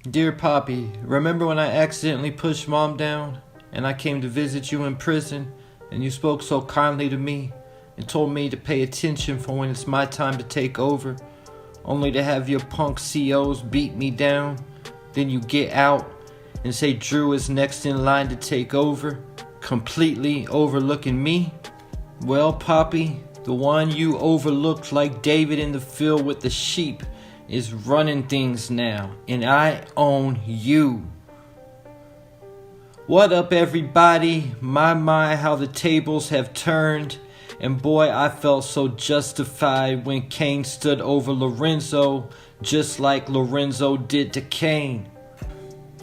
Dear Poppy, remember when I accidentally pushed Mom down and I came to visit you in prison and you spoke so kindly to me and told me to pay attention for when it's my time to take over, only to have your punk COs beat me down? Then you get out and say Drew is next in line to take over, completely overlooking me? Well, Poppy, the one you overlooked like David in the field with the sheep is running things now, and I own you. What up, everybody? My, how the tables have turned. And boy, I felt so justified when Kane stood over Lorenzo, just like Lorenzo did to Kane.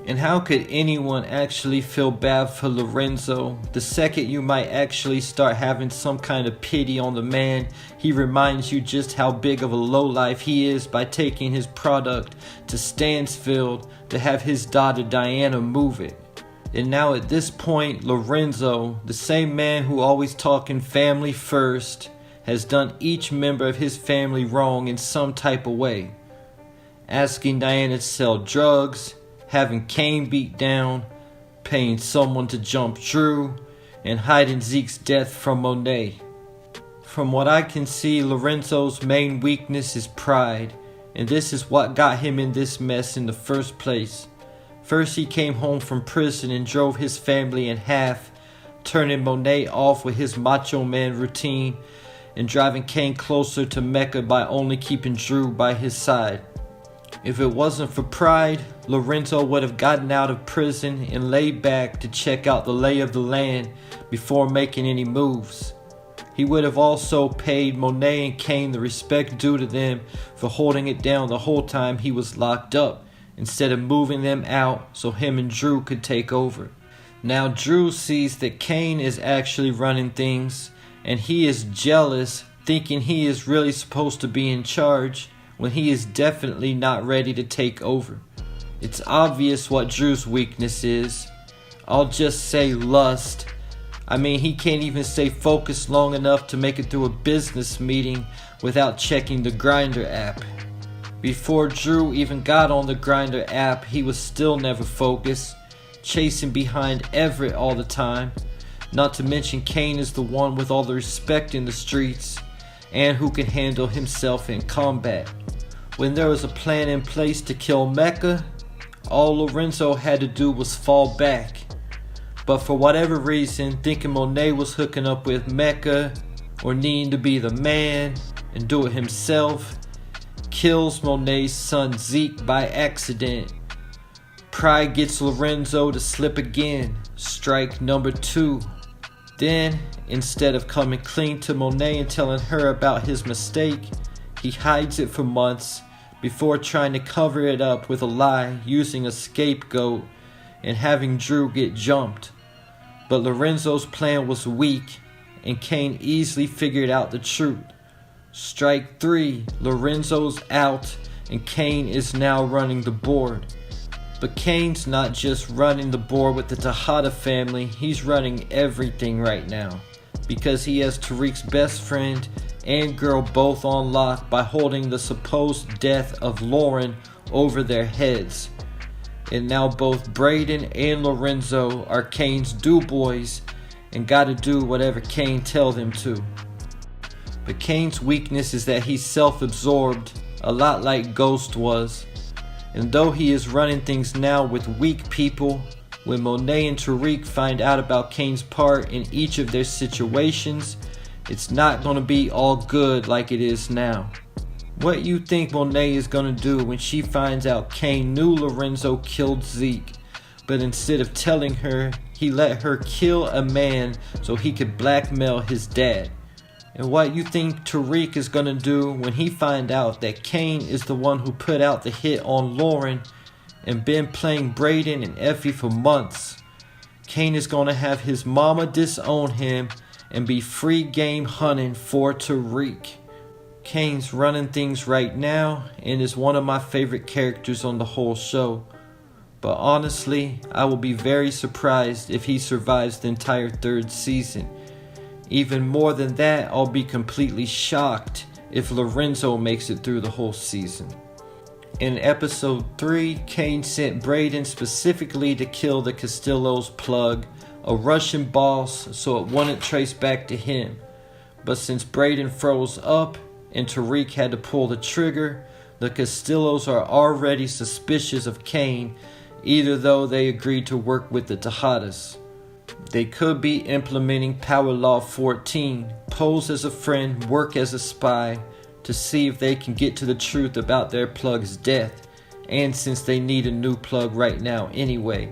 And how could anyone actually feel bad for Lorenzo? The second you might actually start having some kind of pity on the man, he reminds you just how big of a lowlife he is by taking his product to Stansfield to have his daughter Diana move it. And now at this point, Lorenzo, the same man who always talking family first, has done each member of his family wrong in some type of way. Asking Diana to sell drugs, having Kane beat down, paying someone to jump Drew, and hiding Zeke's death from Monet. From what I can see, Lorenzo's main weakness is pride, and this is what got him in this mess in the first place. First, he came home from prison and drove his family in half, turning Monet off with his macho man routine and driving Kane closer to Mecca by only keeping Drew by his side. If it wasn't for pride, Lorenzo would have gotten out of prison and laid back to check out the lay of the land before making any moves. He would have also paid Monet and Kane the respect due to them for holding it down the whole time he was locked up, instead of moving them out so him and Drew could take over. Now Drew sees that Kane is actually running things, and he is jealous, thinking he is really supposed to be in charge, when he is definitely not ready to take over. It's obvious what Drew's weakness is. I'll just say lust. I mean, he can't even stay focused long enough to make it through a business meeting without checking the Grindr app. Before Drew even got on the Grindr app, he was still never focused, chasing behind Everett all the time. Not to mention Kane is the one with all the respect in the streets and who can handle himself in combat. When there was a plan in place to kill Mecca, all Lorenzo had to do was fall back. But for whatever reason, thinking Monet was hooking up with Mecca or needing to be the man and do it himself, kills Monet's son Zeke by accident. Pride gets Lorenzo to slip again, strike number 2. Then, instead of coming clean to Monet and telling her about his mistake, he hides it for months before trying to cover it up with a lie using a scapegoat and having Drew get jumped. But Lorenzo's plan was weak and Kane easily figured out the truth. Strike 3, Lorenzo's out and Kane is now running the board. But Kane's not just running the board with the Tejada family, he's running everything right now, because he has Tariq's best friend and girl both on lock by holding the supposed death of Lauren over their heads. And now both Braden and Lorenzo are Kane's do boys and gotta do whatever Kane tells them to. But Kane's weakness is that he's self-absorbed, a lot like Ghost was. And though he is running things now with weak people, when Monet and Tariq find out about Kane's part in each of their situations, it's not gonna be all good like it is now. What you think Monet is gonna do when she finds out Kane knew Lorenzo killed Zeke, but instead of telling her, he let her kill a man so he could blackmail his dad? And what you think Tariq is gonna do when he find out that Kane is the one who put out the hit on Lauren and been playing Braden and Effie for months? Kane is gonna have his mama disown him and be free game hunting for Tariq. Kane's running things right now and is one of my favorite characters on the whole show. But honestly, I will be very surprised if he survives the entire 3rd season. Even more than that, I'll be completely shocked if Lorenzo makes it through the whole season. In episode 3, Kane sent Braden specifically to kill the Castillo's plug, a Russian boss, so it wouldn't trace back to him. But since Braden froze up and Tariq had to pull the trigger, the Castillos are already suspicious of Kane, even though they agreed to work with the Tejadas. They could be implementing Power Law 14, pose as a friend, work as a spy, to see if they can get to the truth about their plug's death, and since they need a new plug right now anyway.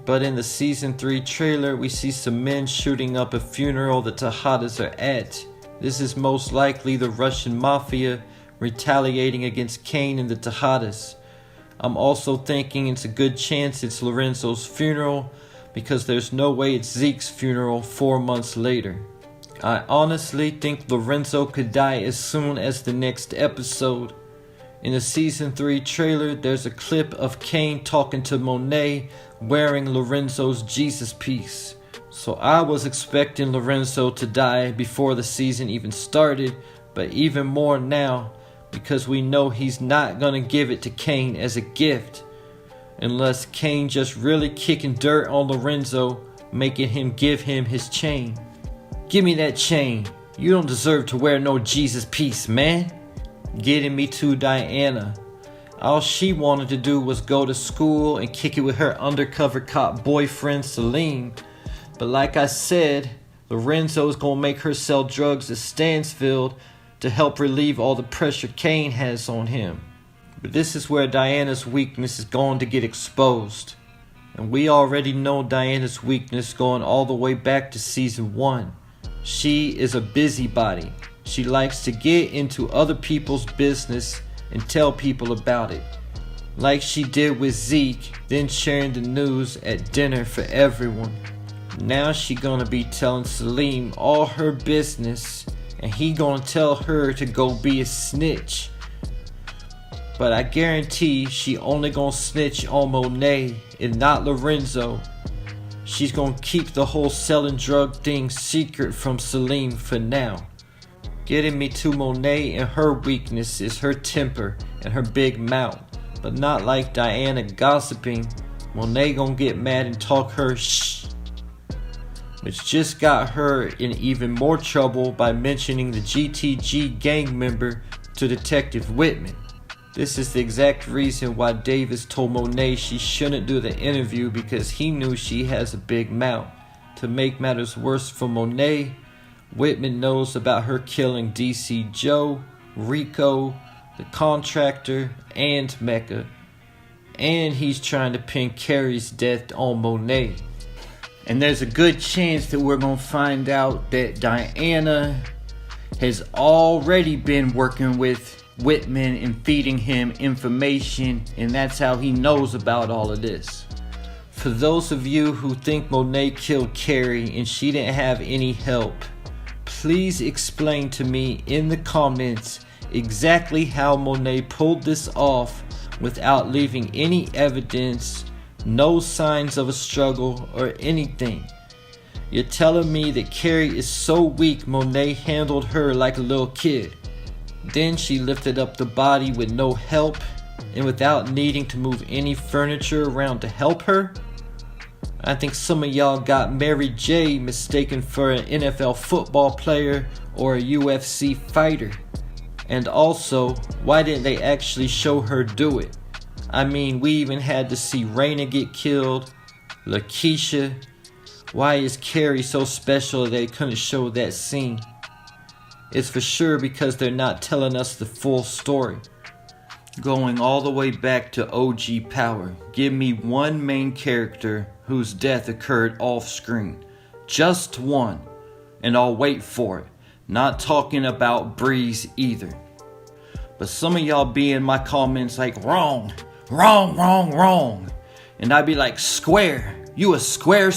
But in the season 3 trailer, we see some men shooting up a funeral the Tejadas are at. This is most likely the Russian mafia retaliating against Kane and the Tejadas. I'm also thinking it's a good chance it's Lorenzo's funeral, because there's no way it's Zeke's funeral 4 months later. I honestly think Lorenzo could die as soon as the next episode. In the season 3 trailer, there's a clip of Kane talking to Monet wearing Lorenzo's Jesus piece. So I was expecting Lorenzo to die before the season even started, but even more now, because we know he's not gonna give it to Kane as a gift, unless Kane just really kicking dirt on Lorenzo, making him give him his chain. Give me that chain. You don't deserve to wear no Jesus piece, man. Getting me to Diana. All she wanted to do was go to school and kick it with her undercover cop boyfriend Salim. But like I said, Lorenzo's gonna make her sell drugs at Stansfield to help relieve all the pressure Kane has on him. But this is where Diana's weakness is going to get exposed. And we already know Diana's weakness going all the way back to season 1. She is a busybody. She likes to get into other people's business and tell people about it. Like she did with Zeke, then sharing the news at dinner for everyone. Now she gonna be telling Salim all her business, and he gonna tell her to go be a snitch. But I guarantee she only gonna snitch on Monet and not Lorenzo. She's gonna keep the whole selling drug thing secret from Salim for now. Getting me to Monet, and her weakness is her temper and her big mouth. But not like Diana gossiping. Monet gonna get mad and talk her shh, which just got her in even more trouble by mentioning the GTG gang member to Detective Whitman. This is the exact reason why Davis told Monet she shouldn't do the interview, because he knew she has a big mouth. To make matters worse for Monet, Whitman knows about her killing DC Joe, Rico, the contractor, and Mecca. And he's trying to pin Carrie's death on Monet. And there's a good chance that we're going to find out that Diana has already been working with Whitman and feeding him information, and that's how he knows about all of this. For those of you who think Monet killed Carrie and she didn't have any help, please explain to me in the comments exactly how Monet pulled this off without leaving any evidence, no signs of a struggle or anything. You're telling me that Carrie is so weak Monet handled her like a little kid. Then she lifted up the body with no help and without needing to move any furniture around to help her? I think some of y'all got Mary J mistaken for an NFL football player or a UFC fighter. And also, why didn't they actually show her do it? I mean, we even had to see Raina get killed, Lakeisha. Why is Carrie so special they couldn't show that scene? It's for sure because they're not telling us the full story. Going all the way back to OG Power, give me one main character whose death occurred off screen. Just one, and I'll wait for it. Not talking about Breeze either. But some of y'all be in my comments like, wrong. And I'd be like, square. You a square.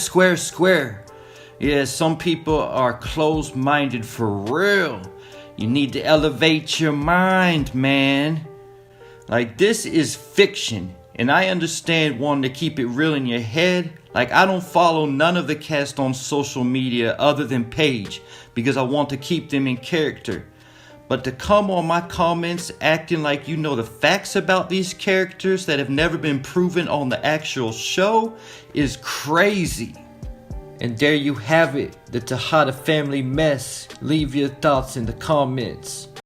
Yeah, some people are closed-minded for real. You need to elevate your mind, man. Like, this is fiction, and I understand wanting to keep it real in your head. Like, I don't follow none of the cast on social media other than Paige, because I want to keep them in character. But to come on my comments acting like you know the facts about these characters that have never been proven on the actual show is crazy. And there you have it, the Tejada family mess. Leave your thoughts in the comments.